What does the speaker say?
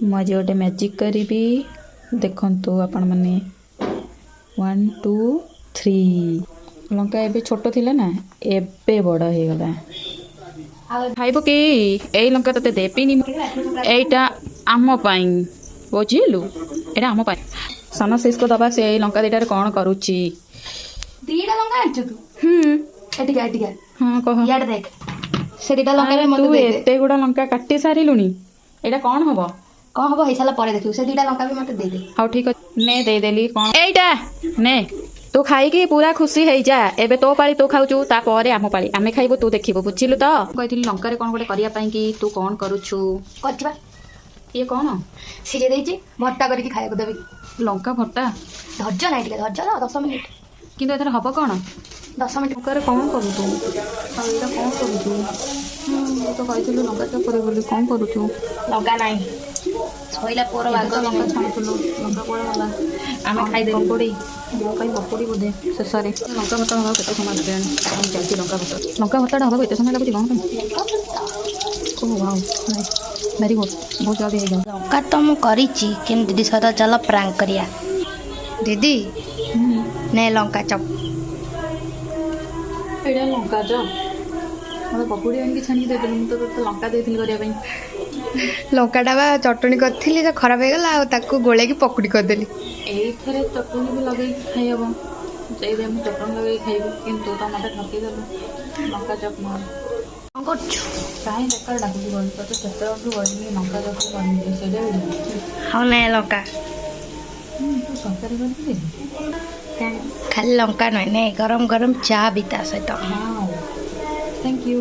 मुझे गोटे मैजिक करी देखु आपण मैंने 1 2 3 लंका एबे छोट थिला ना एबे बड़ हो गला खाइब कि ए लंका तते देपिनी एटा आम पाई बुझिलु एटा आम पाई साना शेष को दबा से लंका दीटार कौन करुच्ची दीटा लंका आनछु तू एटिका एटिका हां कह याड देख से दीटा लंका रे मते तू दे एते गुडा लंका काटी सारिलुनी एटा कौन हबो कौन हबो हिसाला परे देखियो से दीटा लंका भी मते दे दे हाउ ठीक ने दे देली कौन एटा ने तू खाई पूरा खुशी हो जा एबे तो पाली तू खाऊ तापर आम पाली आमे खाइबू तू देखिबू बुझिलु तो कहिथिली लंका रे कोन गोटे करिया पई कि तू कोन करूछु करछबा ये कौन सिजे देछि भट्टा करके खाइबो देबी लंका भट्टा धज्ज नाइ टिके धज्ज 10 मिनिट किंतु एथर हबो कोन 10 मिनिट लंका रे कोन करू तू आ एटा कोन करू तू तो कहिथिलु लंका तो करे बोली कोन करूछु लंका नाइ सोइला पोर भाग लंका छाणुथुलु लंका कोन होला आमे खाइ दे पकोड़ी मो कहीं पकोड़ी बोधे शेषे लंका भट्टा हवा केते समय देन हम चलती लंका भट्टा हवा केते समय लागुची कोन ओ वाओ नाइस वेरी गुड बहुत जल्दी हो जाओ लंका तो मु करिछि किन दीदी सदा चल प्रैंक करिया दीदी ने लंका चप एडा लंका जा मोर पकोड़ी आनी छाणी दे देलु तो लंका देथिल करिया पई लंकाटा बा चटणी करथिली तो खराब हो गला आ ताको गोळे की पकड़ी कर देली एथरे चटनी भी लगे खाई हबो सेई दे हम चटनी लगे खाइबो किंतु तो मते ठकी देलु लंका चप मार करछु काहे बेकार डाकुली बोल तो सेते अठु बोलनी लंका चप करनी से दे हाउ ने लंका तू सरकारी बोलती दे खाली लंका नय ने गरम गरम चा बिता सहित वाओ थैंक यू